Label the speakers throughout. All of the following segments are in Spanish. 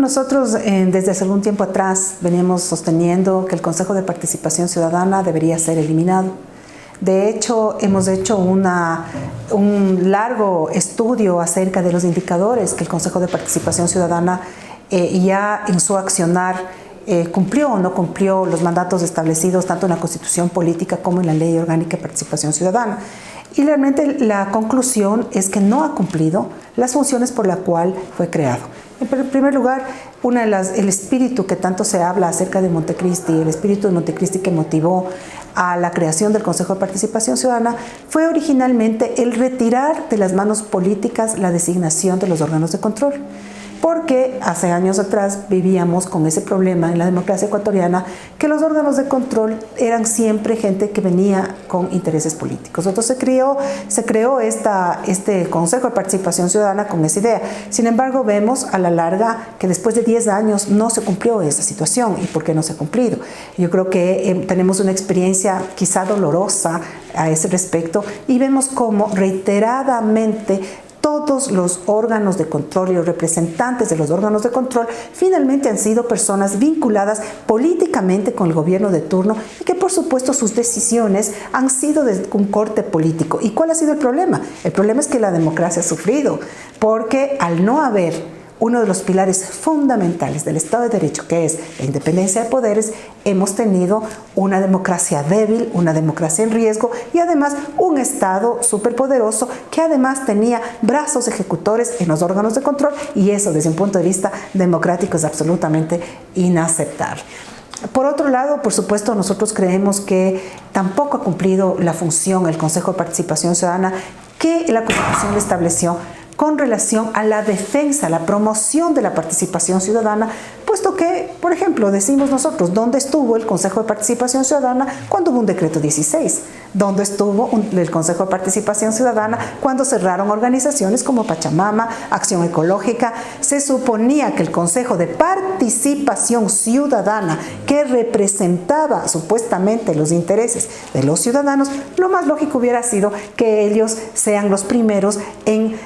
Speaker 1: nosotros desde hace algún tiempo atrás veníamos sosteniendo que el Consejo de Participación Ciudadana debería ser eliminado. De hecho, hemos hecho un largo estudio acerca de los indicadores que el Consejo de Participación Ciudadana ya en su accionar cumplió o no cumplió los mandatos establecidos tanto en la Constitución Política como en la Ley Orgánica de Participación Ciudadana. Y realmente la conclusión es que no ha cumplido las funciones por las cuales fue creado. En primer lugar, el espíritu que tanto se habla acerca de Montecristi, el espíritu de Montecristi que motivó a la creación del Consejo de Participación Ciudadana, fue originalmente el retirar de las manos políticas la designación de los órganos de control. Porque hace años atrás vivíamos con ese problema en la democracia ecuatoriana, que los órganos de control eran siempre gente que venía con intereses políticos. Entonces se creó este Consejo de Participación Ciudadana con esa idea. Sin embargo, vemos a la larga que después de 10 años no se cumplió esa situación. ¿Y por qué no se ha cumplido? Yo creo que tenemos una experiencia quizá dolorosa a ese respecto y vemos cómo reiteradamente todos los órganos de control y los representantes de los órganos de control finalmente han sido personas vinculadas políticamente con el gobierno de turno y que por supuesto sus decisiones han sido de un corte político. ¿Y cuál ha sido el problema? El problema es que la democracia ha sufrido porque al no haber uno de los pilares fundamentales del Estado de Derecho, que es la independencia de poderes, hemos tenido una democracia débil, una democracia en riesgo y además un Estado superpoderoso que además tenía brazos ejecutores en los órganos de control, y eso desde un punto de vista democrático es absolutamente inaceptable. Por otro lado, por supuesto, nosotros creemos que tampoco ha cumplido la función el Consejo de Participación Ciudadana que la Constitución le estableció con relación a la defensa, la promoción de la participación ciudadana, puesto que, por ejemplo, decimos nosotros, ¿dónde estuvo el Consejo de Participación Ciudadana cuando hubo un decreto 16? ¿Dónde estuvo el Consejo de Participación Ciudadana cuando cerraron organizaciones como Pachamama, Acción Ecológica? Se suponía que el Consejo de Participación Ciudadana, que representaba supuestamente los intereses de los ciudadanos, lo más lógico hubiera sido que ellos sean los primeros en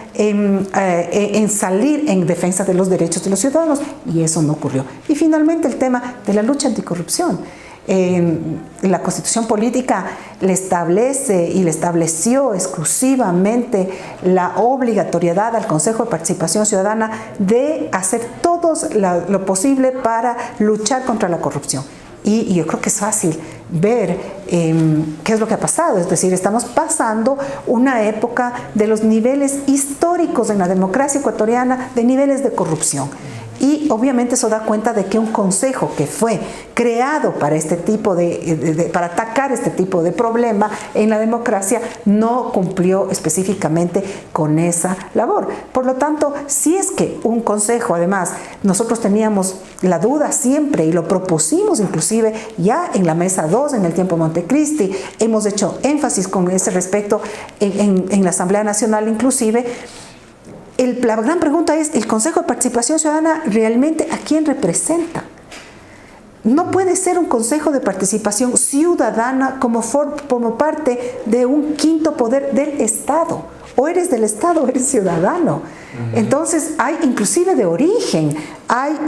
Speaker 1: salir en defensa de los derechos de los ciudadanos, y eso no ocurrió. Y finalmente el tema de la lucha anticorrupción. La Constitución Política le establece y le estableció exclusivamente la obligatoriedad al Consejo de Participación Ciudadana de hacer todo lo posible para luchar contra la corrupción. Y yo creo que es fácil ver qué es lo que ha pasado. Es decir, estamos pasando una época de los niveles históricos en la democracia ecuatoriana de niveles de corrupción. Y obviamente eso da cuenta de que un consejo que fue creado para para atacar este tipo de problema en la democracia no cumplió específicamente con esa labor. Por lo tanto, si es que un consejo, además, nosotros teníamos la duda siempre y lo propusimos inclusive ya en la mesa 2, en el tiempo Montecristi, hemos hecho énfasis con ese respecto en la Asamblea Nacional inclusive. La gran pregunta es, ¿el Consejo de Participación Ciudadana realmente a quién representa? No puede ser un Consejo de Participación Ciudadana como parte de un quinto poder del Estado. O eres del Estado o eres ciudadano. Entonces, hay inclusive de origen, hay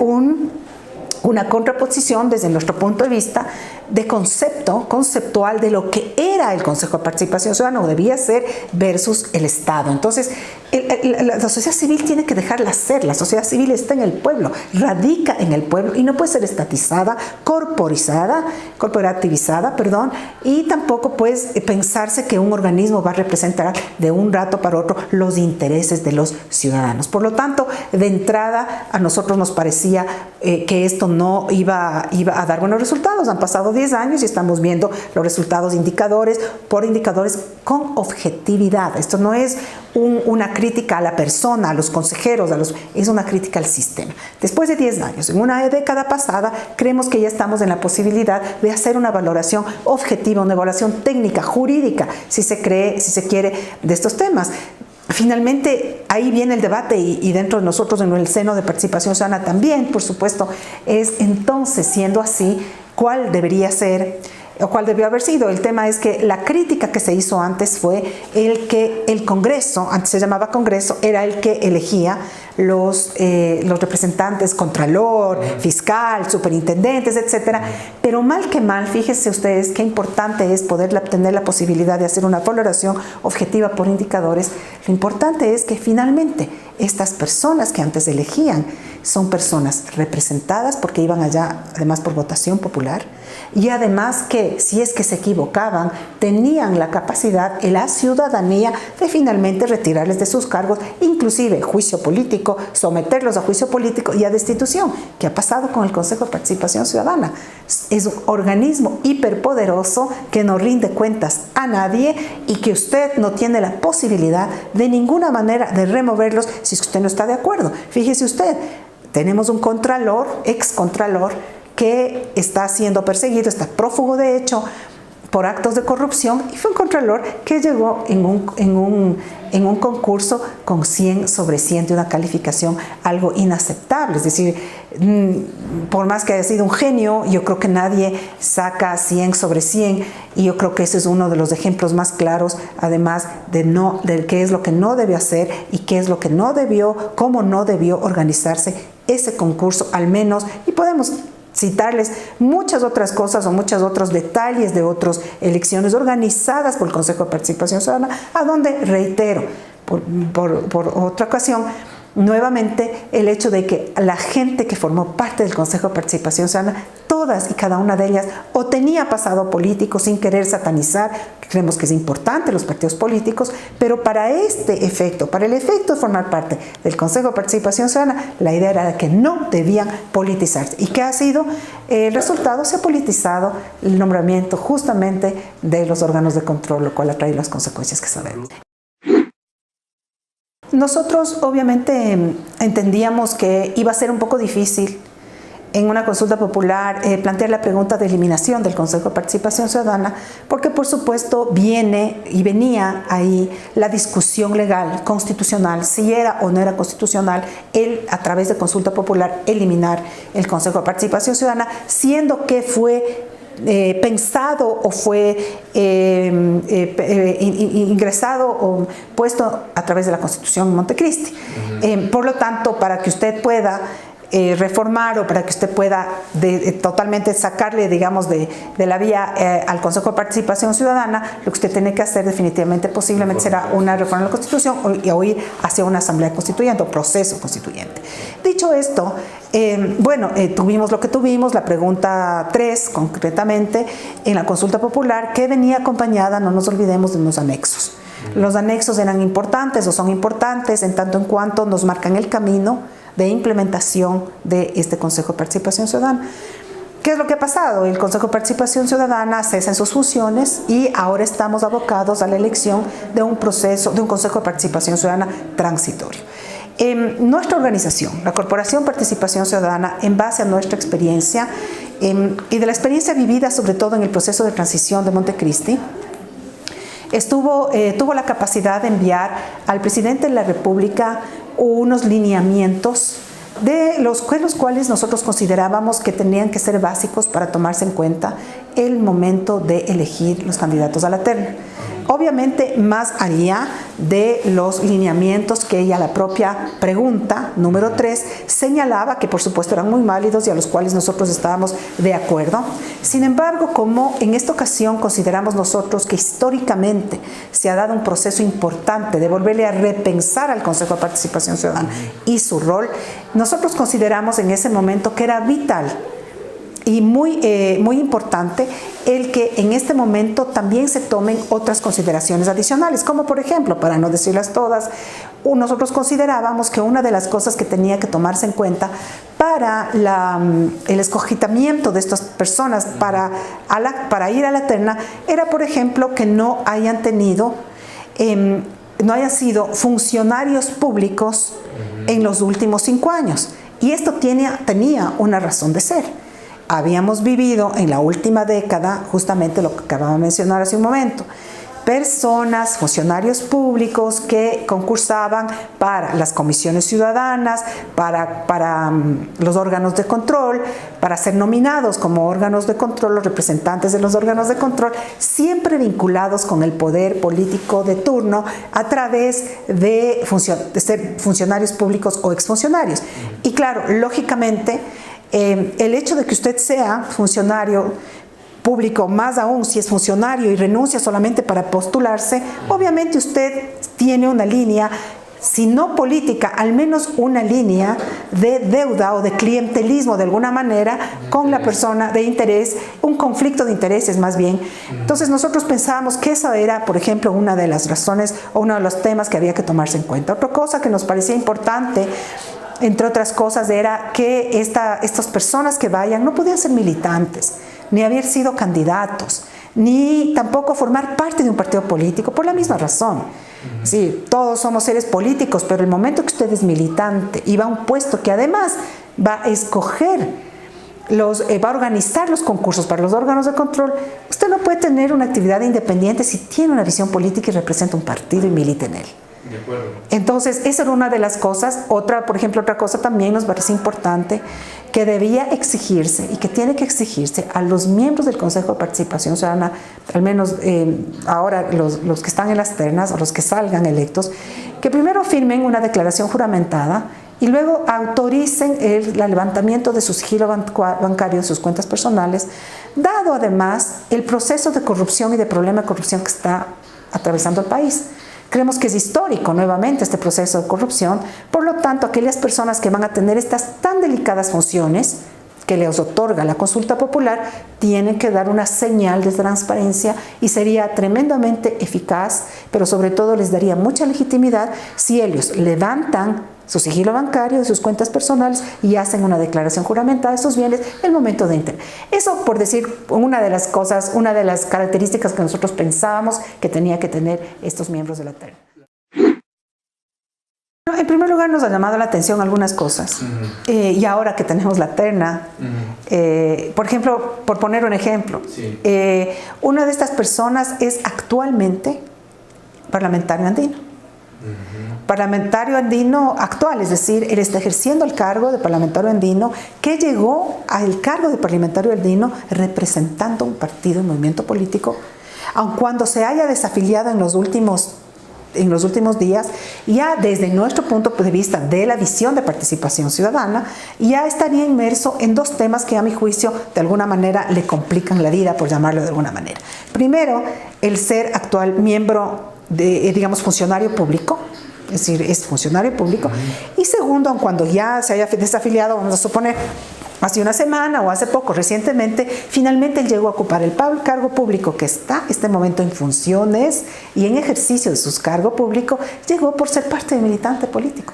Speaker 1: una contraposición desde nuestro punto de vista de conceptual de lo que era el Consejo de Participación Ciudadana o debía ser versus el Estado. Entonces, la sociedad civil tiene que dejarla ser. La sociedad civil está en el pueblo, radica en el pueblo y no puede ser estatizada, corporativizada, y tampoco puede pensarse que un organismo va a representar de un rato para otro los intereses de los ciudadanos. Por lo tanto, de entrada a nosotros nos parecía que esto no iba a dar buenos resultados. Han pasado 10 años y estamos viendo los resultados indicadores con objetividad. Esto no es una crítica a la persona, a los consejeros, es una crítica al sistema. Después de 10 años, en una década pasada, creemos que ya estamos en la posibilidad de hacer una valoración objetiva, una evaluación técnica, jurídica, si se quiere, de estos temas. Finalmente, ahí viene el debate y dentro de nosotros, en el seno de Participación Ciudadana también, por supuesto, es entonces, siendo así, ¿cuál debería ser o cuál debió haber sido. El tema es que la crítica que se hizo antes fue el que el Congreso, antes se llamaba Congreso, era el que elegía los representantes, contralor, fiscal, superintendentes, etcétera. Pero mal que mal, fíjense ustedes qué importante es poder tener la posibilidad de hacer una valoración objetiva por indicadores. Lo importante es que finalmente estas personas que antes elegían son personas representadas porque iban allá además por votación popular, y además que si es que se equivocaban tenían la capacidad en la ciudadanía de finalmente retirarles de sus cargos, inclusive juicio político, someterlos a juicio político y a destitución, que ha pasado con el Consejo de Participación Ciudadana. Es un organismo hiperpoderoso que no rinde cuentas a nadie y que usted no tiene la posibilidad de ninguna manera de removerlos si usted no está de acuerdo. Fíjese usted, tenemos un contralor, ex contralor, que está siendo perseguido, está prófugo de hecho por actos de corrupción, y fue un contralor que llegó en un concurso con 100 sobre 100 de una calificación algo inaceptable. Es decir, por más que haya sido un genio, yo creo que nadie saca 100 sobre 100, y yo creo que ese es uno de los ejemplos más claros, además de qué es lo que no debió hacer y qué es lo que no debió, cómo no debió organizarse ese concurso, al menos, y podemos citarles muchas otras cosas o muchos otros detalles de otras elecciones organizadas por el Consejo de Participación Ciudadana, a donde, reitero, por otra ocasión, nuevamente el hecho de que la gente que formó parte del Consejo de Participación Ciudadana, todas y cada una de ellas, o tenía pasado político, sin querer satanizar, creemos que es importante los partidos políticos, pero para este efecto, para el efecto de formar parte del Consejo de Participación Ciudadana, la idea era que no debían politizarse. ¿Y qué ha sido el resultado? Se ha politizado el nombramiento justamente de los órganos de control, lo cual ha traído las consecuencias que sabemos. Nosotros obviamente entendíamos que iba a ser un poco difícil en una consulta popular plantear la pregunta de eliminación del Consejo de Participación Ciudadana, porque por supuesto venía ahí la discusión legal, constitucional, si era o no era constitucional a través de consulta popular eliminar el Consejo de Participación Ciudadana, siendo que fue pensado o fue ingresado o puesto a través de la Constitución Montecristi. Por lo tanto, para que usted pueda reformar o para que usted pueda totalmente sacarle, digamos, de la vía al Consejo de Participación Ciudadana, lo que usted tiene que hacer definitivamente, posiblemente, será una reforma de la Constitución o ir hacia una asamblea constituyente o proceso constituyente. Dicho esto, tuvimos lo que tuvimos, la pregunta 3 concretamente, en la consulta popular, que venía acompañada, no nos olvidemos, de unos anexos. Los anexos eran importantes o son importantes en tanto en cuanto nos marcan el camino de implementación de este Consejo de Participación Ciudadana. ¿Qué es lo que ha pasado? El Consejo de Participación Ciudadana cesa en sus funciones y ahora estamos abocados a la elección de un Consejo de Participación Ciudadana transitorio. Nuestra organización, la Corporación Participación Ciudadana, en base a nuestra experiencia y de la experiencia vivida sobre todo en el proceso de transición de Montecristi, tuvo la capacidad de enviar al presidente de la República unos lineamientos de los cuales nosotros considerábamos que tenían que ser básicos para tomarse en cuenta el momento de elegir los candidatos a la terna. Obviamente, más allá de los lineamientos que ella, la propia pregunta número 3, señalaba, que por supuesto eran muy válidos y a los cuales nosotros estábamos de acuerdo. Sin embargo, como en esta ocasión consideramos nosotros que históricamente se ha dado un proceso importante de volverle a repensar al Consejo de Participación Ciudadana y su rol, nosotros consideramos en ese momento que era vital y muy importante el que en este momento también se tomen otras consideraciones adicionales, como por ejemplo, para no decirlas todas, nosotros considerábamos que una de las cosas que tenía que tomarse en cuenta para el escogitamiento de estas personas para ir a la terna era, por ejemplo, que no hayan sido funcionarios públicos en los últimos 5 años. Y esto tenía una razón de ser. Habíamos vivido en la última década justamente lo que acababa de mencionar hace un momento, personas, funcionarios públicos que concursaban para las comisiones ciudadanas, para los órganos de control, para ser nominados como órganos de control, los representantes de los órganos de control, siempre vinculados con el poder político de turno a través de ser funcionarios públicos o exfuncionarios. Y claro, lógicamente, el hecho de que usted sea funcionario público, más aún si es funcionario y renuncia solamente para postularse, obviamente usted tiene una línea, si no política, al menos una línea de deuda o de clientelismo de alguna manera con la persona, de interés, un conflicto de intereses más bien. Entonces nosotros pensábamos que esa era, por ejemplo, una de las razones o uno de los temas que había que tomarse en cuenta. Otra cosa que nos parecía importante, entre otras cosas, era que estas personas que vayan no podían ser militantes, ni haber sido candidatos, ni tampoco formar parte de un partido político, por la misma razón. Sí, todos somos seres políticos, pero el momento que usted es militante y va a un puesto que además va a escoger, va a organizar los concursos para los órganos de control, usted no puede tener una actividad independiente si tiene una visión política y representa un partido y milita en él.
Speaker 2: De acuerdo.
Speaker 1: Entonces, esa era una de las cosas. Por ejemplo, otra cosa también nos parece importante, que debía exigirse y que tiene que exigirse a los miembros del Consejo de Participación Ciudadana, al menos ahora los que están en las ternas o los que salgan electos, que primero firmen una declaración juramentada y luego autoricen el levantamiento de su sigilo bancario, de sus cuentas personales, dado además el proceso de corrupción y de problema de corrupción que está atravesando el país. Creemos que es histórico nuevamente este proceso de corrupción, por lo tanto aquellas personas que van a tener estas tan delicadas funciones que les otorga la consulta popular tienen que dar una señal de transparencia y sería tremendamente eficaz, pero sobre todo les daría mucha legitimidad si ellos levantan su sigilo bancario de sus cuentas personales y hacen una declaración juramentada de sus bienes en el momento de interés. Eso, por decir, una de las cosas, una de las características que nosotros pensábamos que tenía que tener estos miembros de la terna. En primer lugar, nos ha llamado la atención algunas cosas. Y ahora que tenemos la terna, por ejemplo, por poner un ejemplo,
Speaker 2: sí.
Speaker 1: Una de estas personas es actualmente parlamentario andino. Parlamentario andino actual, es decir, él está ejerciendo el cargo de parlamentario andino, que llegó al cargo de parlamentario andino representando un partido, un movimiento político, aun cuando se haya desafiliado en los últimos días, ya desde nuestro punto de vista de la visión de participación ciudadana, ya estaría inmerso en dos temas que a mi juicio de alguna manera le complican la vida, por llamarlo de alguna manera. Primero, el ser actual miembro de, digamos, funcionario público, es decir, es funcionario público. Y segundo, cuando ya se haya desafiliado, vamos a suponer, hace una semana o hace poco, recientemente, finalmente él llegó a ocupar el cargo público que está en este momento en funciones y en ejercicio de su cargo público, llegó por ser parte de militante político.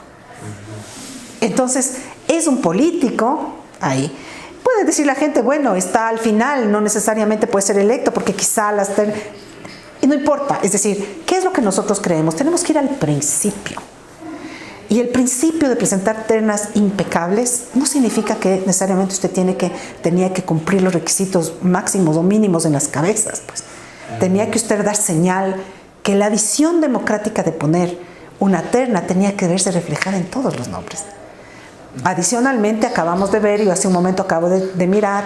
Speaker 1: Entonces, es un político ahí. Puede decir la gente, bueno, está al final, no necesariamente puede ser electo, porque quizá y no importa, es decir, ¿qué es lo que nosotros creemos? Tenemos que ir al principio. Y el principio de presentar ternas impecables no significa que necesariamente usted tenía que cumplir los requisitos máximos o mínimos en las cabezas. Pues. Tenía que usted dar señal que la visión democrática de poner una terna tenía que verse reflejada en todos los nombres. Adicionalmente, acabamos de ver, y hace un momento acabo de mirar,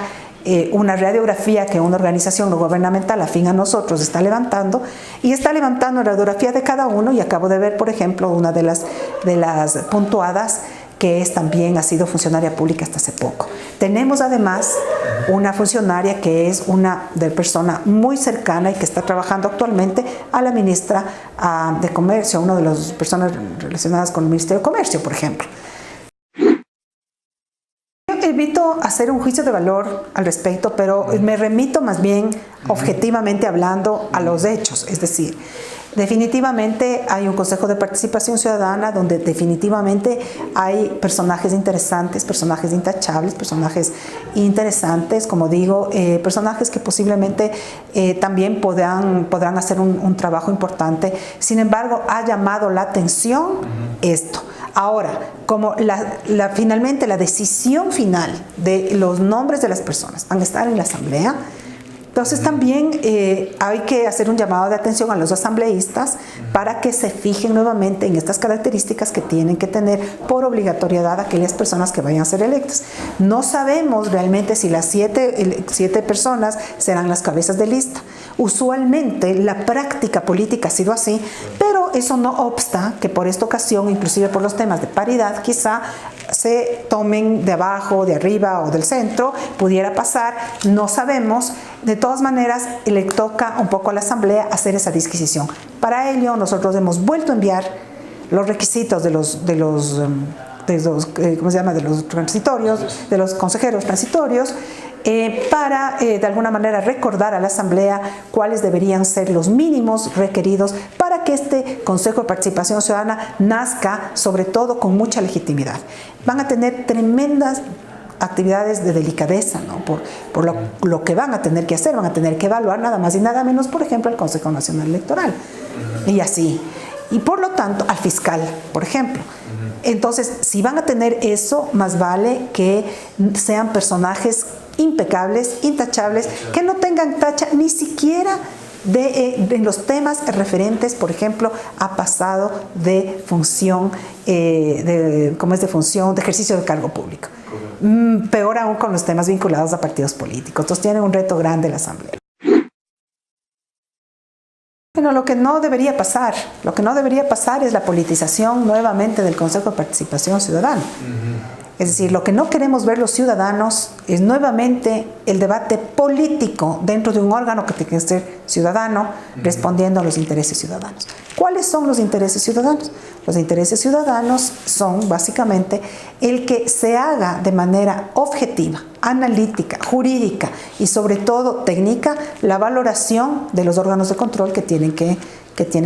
Speaker 1: una radiografía que una organización no gubernamental afín a nosotros está levantando, y está levantando la radiografía de cada uno, y acabo de ver, por ejemplo, una de las puntuadas que también ha sido funcionaria pública hasta hace poco. Tenemos además una funcionaria que es una persona muy cercana y que está trabajando actualmente a la ministra de Comercio, una de las personas relacionadas con el Ministerio de Comercio, por ejemplo. Evito hacer un juicio de valor al respecto, pero me remito más bien, objetivamente hablando, a los hechos. Es decir, definitivamente hay un Consejo de Participación Ciudadana donde definitivamente hay personajes interesantes, personajes intachables, personajes interesantes, como digo, personajes que posiblemente también podrán hacer un trabajo importante. Sin embargo, ha llamado la atención esto. Ahora, como finalmente la decisión final de los nombres de las personas van a estar en la asamblea, Entonces también hay que hacer un llamado de atención a los asambleístas para que se fijen nuevamente en estas características que tienen que tener por obligatoriedad aquellas personas que vayan a ser electas. No sabemos realmente si las siete personas serán las cabezas de lista. Usualmente la práctica política ha sido así, pero eso no obsta que por esta ocasión, inclusive por los temas de paridad, quizá se tomen de abajo, de arriba o del centro, pudiera pasar, no sabemos. De todas maneras, le toca un poco a la Asamblea hacer esa disquisición. Para ello, nosotros hemos vuelto a enviar los requisitos de los transitorios, de los consejeros transitorios, para de alguna manera recordar a la Asamblea cuáles deberían ser los mínimos requeridos para que este Consejo de Participación Ciudadana nazca, sobre todo con mucha legitimidad. Van a tener tremendas actividades de delicadeza, ¿no? por lo que van a tener que hacer, van a tener que evaluar nada más y nada menos, por ejemplo, el Consejo Nacional Electoral, y así. Y por lo tanto, al fiscal, por ejemplo. Entonces, si van a tener eso, más vale que sean personajes impecables, intachables, que no tengan tacha ni siquiera en los temas referentes, por ejemplo, a pasado de función, de ejercicio de cargo público. Peor aún con los temas vinculados a partidos políticos. Entonces tienen un reto grande la Asamblea. Bueno, lo que no debería pasar es la politización nuevamente del Consejo de Participación Ciudadana. Es decir, lo que no queremos ver los ciudadanos es nuevamente el debate político dentro de un órgano que tiene que ser ciudadano, respondiendo a los intereses ciudadanos. ¿Cuáles son los intereses ciudadanos? Los intereses ciudadanos son básicamente el que se haga de manera objetiva, analítica, jurídica y sobre todo técnica la valoración de los órganos de control que tienen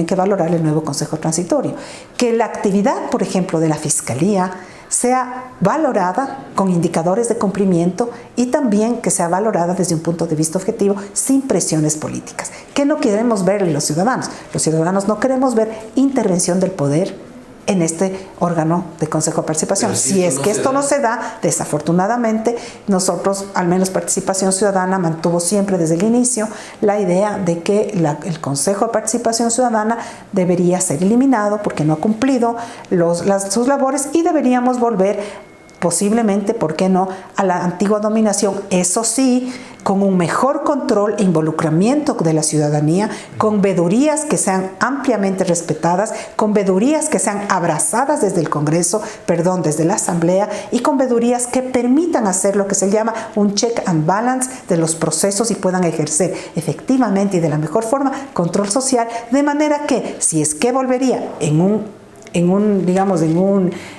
Speaker 1: que valorar el nuevo Consejo Transitorio. Que la actividad, por ejemplo, de la Fiscalía sea valorada con indicadores de cumplimiento y también que sea valorada desde un punto de vista objetivo, sin presiones políticas. ¿Qué no queremos ver los ciudadanos? Los ciudadanos no queremos ver intervención del poder en este órgano de Consejo de Participación. Si es que esto no se da, desafortunadamente, nosotros, al menos Participación Ciudadana, mantuvo siempre desde el inicio la idea de que el Consejo de Participación Ciudadana debería ser eliminado porque no ha cumplido sus labores y deberíamos volver posiblemente, ¿por qué no?, a la antigua dominación, eso sí, con un mejor control e involucramiento de la ciudadanía, con veedurías que sean ampliamente respetadas, con veedurías que sean abrazadas desde el Congreso, desde la Asamblea, y con veedurías que permitan hacer lo que se llama un check and balance de los procesos y puedan ejercer efectivamente y de la mejor forma control social, de manera que si es que volvería en un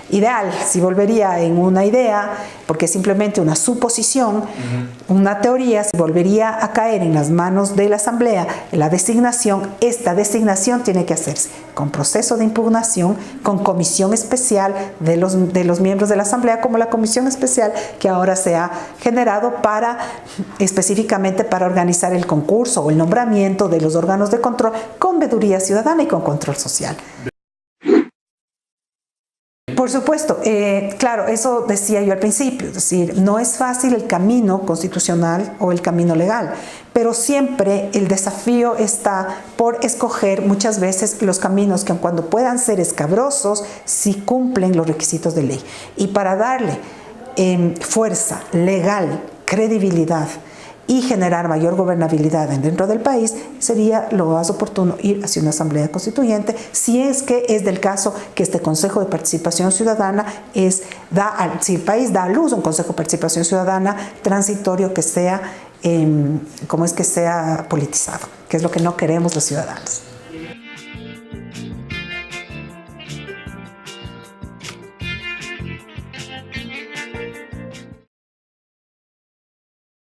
Speaker 1: ideal, si volvería en una idea, porque es simplemente una suposición, una teoría, si volvería a caer en las manos de la Asamblea, la designación, esta designación tiene que hacerse con proceso de impugnación, con comisión especial de los miembros de la Asamblea, como la comisión especial que ahora se ha generado específicamente para organizar el concurso o el nombramiento de los órganos de control con veeduría ciudadana y con control social. Por supuesto, claro, eso decía yo al principio, es decir, no es fácil el camino constitucional o el camino legal, pero siempre el desafío está por escoger muchas veces los caminos que cuando puedan ser escabrosos, sí cumplen los requisitos de ley. Y para darle fuerza legal, credibilidad y generar mayor gobernabilidad dentro del país, sería lo más oportuno ir hacia una asamblea constituyente, si es que es del caso que este Consejo de Participación Ciudadana si el país da a luz un Consejo de Participación Ciudadana transitorio que sea, sea politizado, que es lo que no queremos los ciudadanos.